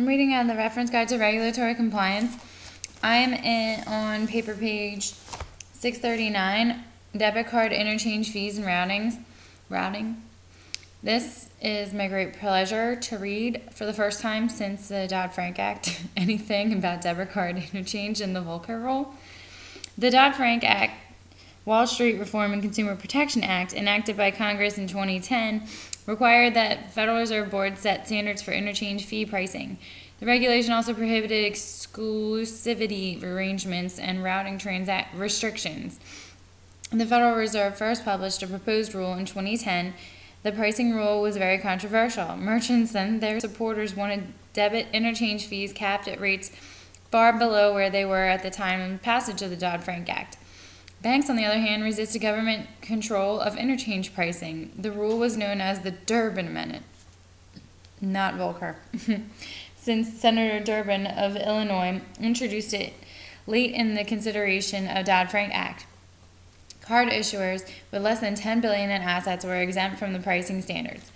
I'm reading out the Reference Guide to Regulatory Compliance. I am on paper page 639, Debit Card Interchange Fees and Routing. This is my great pleasure to read for the first time since the Dodd-Frank Act anything about debit card interchange and the Volcker Rule. The Dodd-Frank Act, Wall Street Reform and Consumer Protection Act, enacted by Congress in 2010, required that Federal Reserve Board set standards for interchange fee pricing. The regulation also prohibited exclusivity arrangements and routing restrictions. The Federal Reserve first published a proposed rule in 2010. The pricing rule was very controversial. Merchants and their supporters wanted debit interchange fees capped at rates far below where they were at the time of passage of the Dodd-Frank Act. Banks, on the other hand, resisted government control of interchange pricing. The rule was known as the Durbin Amendment, not Volcker, since Senator Durbin of Illinois introduced it late in the consideration of Dodd-Frank Act. Card issuers with less than $10 billion in assets were exempt from the pricing standards.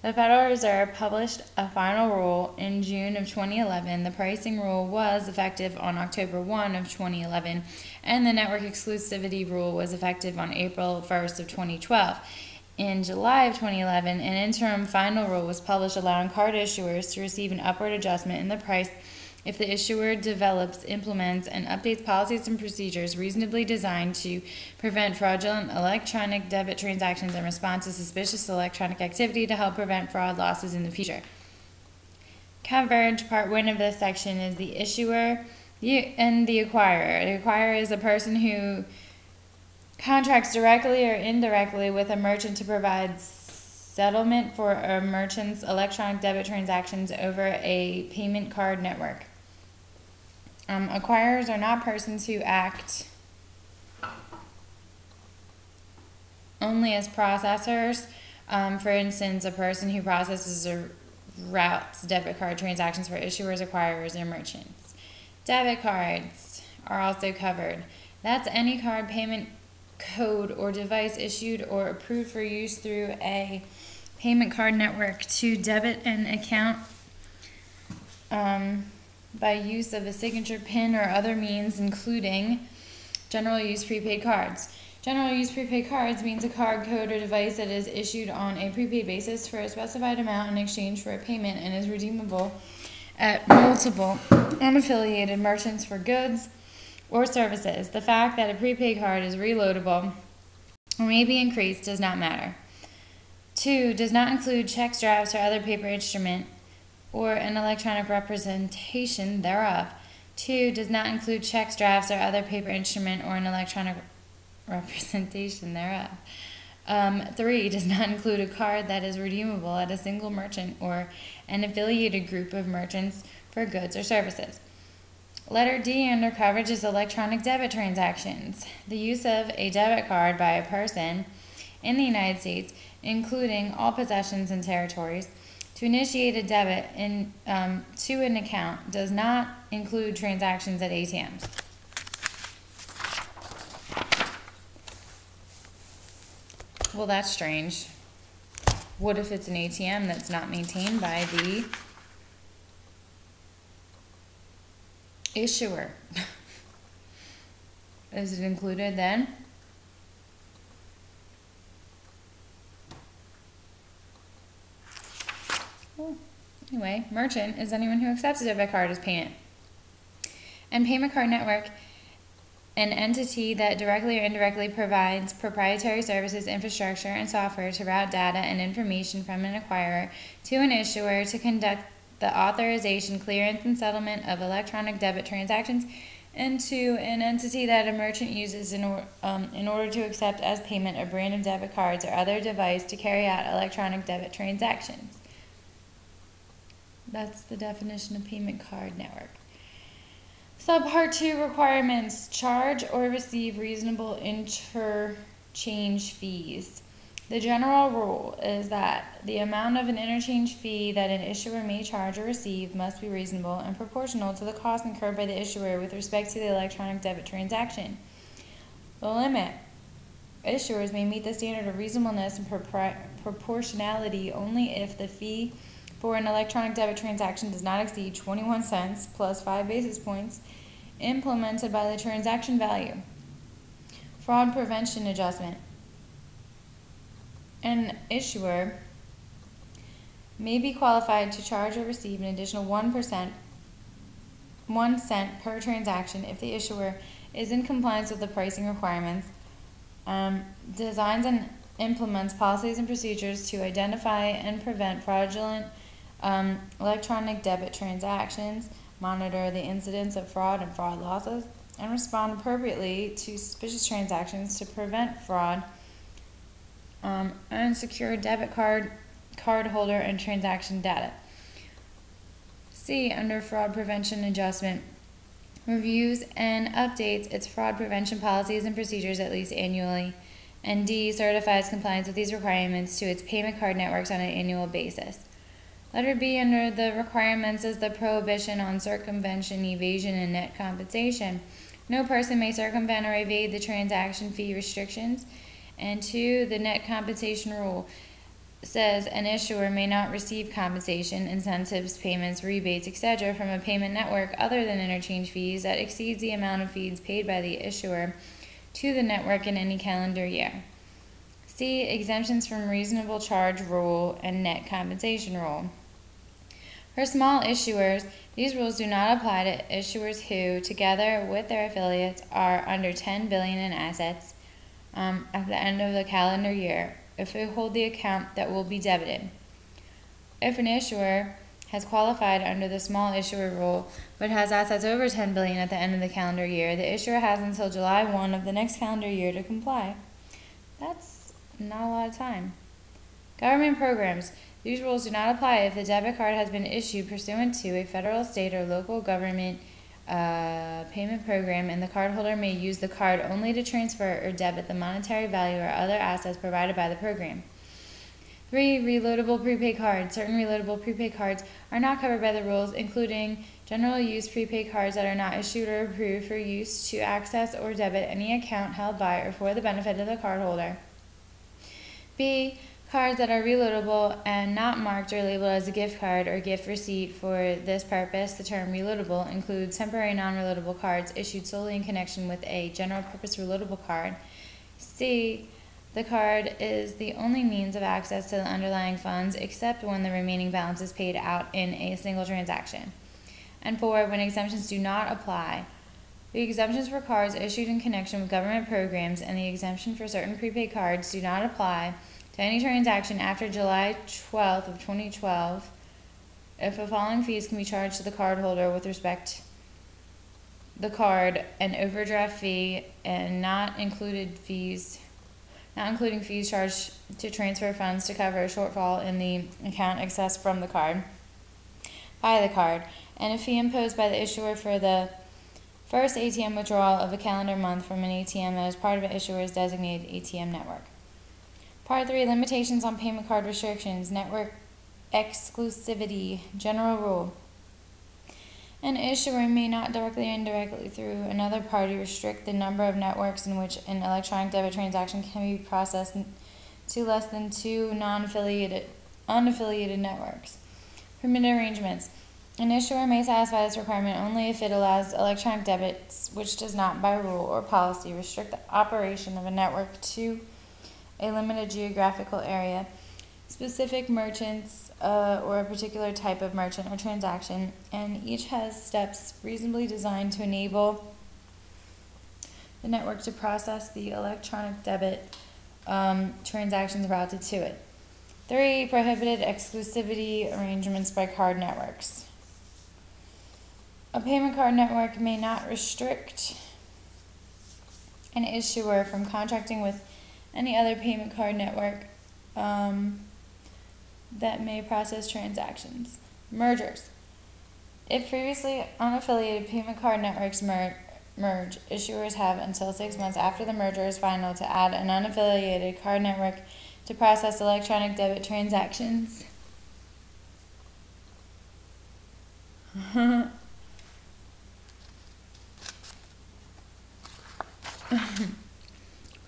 The Federal Reserve published a final rule in June of 2011. The pricing rule was effective on October 1 of 2011, and the network exclusivity rule was effective on April 1st of 2012. In July of 2011, an interim final rule was published allowing card issuers to receive an upward adjustment in the price if the issuer develops, implements, and updates policies and procedures reasonably designed to prevent fraudulent electronic debit transactions in response to suspicious electronic activity to help prevent fraud losses in the future. Coverage, part 1 of this section, is the issuer and the acquirer. The acquirer is a person who contracts directly or indirectly with a merchant to provide settlement for a merchant's electronic debit transactions over a payment card network. Acquirers are not persons who act only as processors. For instance, a person who processes or routes debit card transactions for issuers, acquirers, or merchants. Debit cards are also covered. That's any card payment code or device issued or approved for use through a payment card network to debit an account by use of a signature PIN or other means, including general use prepaid cards. General use prepaid cards means a card, code, or device that is issued on a prepaid basis for a specified amount in exchange for a payment and is redeemable at multiple unaffiliated merchants for goods or services. The fact that a prepaid card is reloadable or may be increased does not matter. 2, does not include checks, drafts, or other paper instrument or an electronic representation thereof. 2, does not include checks, drafts, or other paper instrument or an electronic representation thereof. 3, does not include a card that is redeemable at a single merchant or an affiliated group of merchants for goods or services. Letter D under coverage is electronic debit transactions. The use of a debit card by a person in the United States, including all possessions and territories, to initiate a debit to an account does not include transactions at ATMs. Well, that's strange. What if it's an ATM that's not maintained by the issuer? Is it included then? Well, anyway, merchant is anyone who accepts a debit card as payment. And payment card network, an entity that directly or indirectly provides proprietary services, infrastructure, and software to route data and information from an acquirer to an issuer to conduct the authorization, clearance, and settlement of electronic debit transactions, and to an entity that a merchant uses in order to accept as payment a brand of debit cards or other device to carry out electronic debit transactions. That's the definition of payment card network. Subpart 2 requirements: charge or receive reasonable interchange fees. The general rule is that the amount of an interchange fee that an issuer may charge or receive must be reasonable and proportional to the cost incurred by the issuer with respect to the electronic debit transaction. The limit: issuers may meet the standard of reasonableness and proportionality only if the fee for an electronic debit transaction does not exceed 21 cents plus 5 basis points implemented by the transaction value. Fraud prevention adjustment. An issuer may be qualified to charge or receive an additional 1 cent per transaction if the issuer is in compliance with the pricing requirements, designs and implements policies and procedures to identify and prevent fraudulent electronic debit transactions, monitor the incidence of fraud and fraud losses, and respond appropriately to suspicious transactions to prevent fraud, and secure debit cardholder and transaction data. C, under fraud prevention adjustment, reviews and updates its fraud prevention policies and procedures at least annually. And D, certifies compliance with these requirements to its payment card networks on an annual basis. Letter B, under the requirements, is the prohibition on circumvention, evasion, and net compensation. No person may circumvent or evade the transaction fee restrictions. And 2, the net compensation rule says an issuer may not receive compensation, incentives, payments, rebates, etc. from a payment network other than interchange fees that exceeds the amount of fees paid by the issuer to the network in any calendar year. C, exemptions from reasonable charge rule and net compensation rule. For small issuers, these rules do not apply to issuers who, together with their affiliates, are under $10 billion in assets at the end of the calendar year, if they hold the account that will be debited. If an issuer has qualified under the small issuer rule but has assets over $10 billion at the end of the calendar year, the issuer has until July 1 of the next calendar year to comply. That's not a lot of time. Government programs. These rules do not apply if the debit card has been issued pursuant to a federal, state, or local government payment program, and the cardholder may use the card only to transfer or debit the monetary value or other assets provided by the program. 3. Reloadable prepaid cards. Certain reloadable prepaid cards are not covered by the rules, including general use prepaid cards that are not issued or approved for use to access or debit any account held by or for the benefit of the cardholder. B. Cards that are reloadable and not marked or labeled as a gift card or gift receipt for this purpose. The term reloadable includes temporary non-reloadable cards issued solely in connection with a general purpose reloadable card. C. The card is the only means of access to the underlying funds except when the remaining balance is paid out in a single transaction. And 4. When exemptions do not apply. The exemptions for cards issued in connection with government programs and the exemption for certain prepaid cards do not apply to any transaction after July 12th of 2012 if the following fees can be charged to the cardholder with respect to the card: an overdraft fee and not including fees charged to transfer funds to cover a shortfall in the account accessed from the card by the card, and a fee imposed by the issuer for the first ATM withdrawal of a calendar month from an ATM that is part of an issuer's designated ATM network. Part 3. Limitations on payment card restrictions. Network exclusivity. General rule. An issuer may not directly or indirectly through another party restrict the number of networks in which an electronic debit transaction can be processed to less than 2 unaffiliated networks. Permitted arrangements. An issuer may satisfy this requirement only if it allows electronic debits, which does not by rule or policy restrict the operation of a network to a limited geographical area, specific merchants, or a particular type of merchant or transaction, and each has steps reasonably designed to enable the network to process the electronic debit transactions routed to it. 3. Prohibited exclusivity arrangements by card networks. A payment card network may not restrict an issuer from contracting with any other payment card network that may process transactions. Mergers. If previously unaffiliated payment card networks merge, issuers have until 6 months after the merger is final to add an unaffiliated card network to process electronic debit transactions.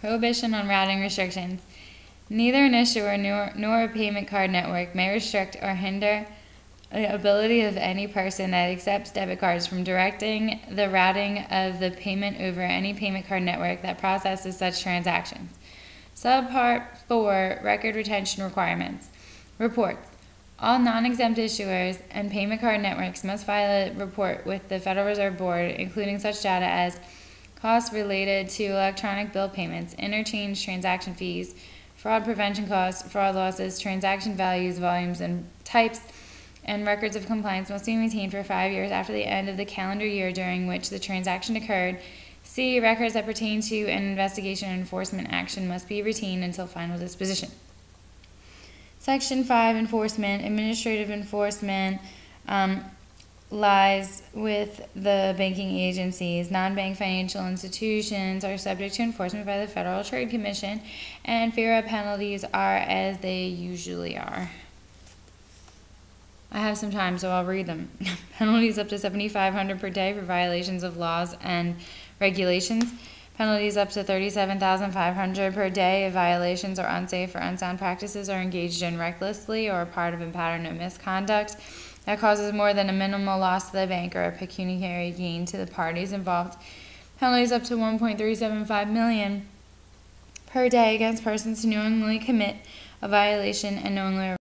Prohibition on routing restrictions. Neither an issuer nor a payment card network may restrict or hinder the ability of any person that accepts debit cards from directing the routing of the payment over any payment card network that processes such transactions. Subpart 4, Record Retention Requirements. Reports. All non-exempt issuers and payment card networks must file a report with the Federal Reserve Board, including such data as costs related to electronic bill payments, interchange transaction fees, fraud prevention costs, fraud losses, transaction values, volumes, and types, and records of compliance must be maintained for 5 years after the end of the calendar year during which the transaction occurred. C. Records that pertain to an investigation and enforcement action must be retained until final disposition. Section 5, Enforcement. Administrative enforcement lies with the banking agencies. Non-bank financial institutions are subject to enforcement by the Federal Trade Commission, and FIRA penalties are as they usually are. I have some time, so I'll read them. Penalties up to $7,500 per day for violations of laws and regulations. Penalties up to $37,500 per day if violations are unsafe or unsound practices are engaged in recklessly or are part of a pattern of misconduct that causes more than a minimal loss to the bank or a pecuniary gain to the parties involved. Penalties up to $1.375 million per day against persons who knowingly commit a violation and knowingly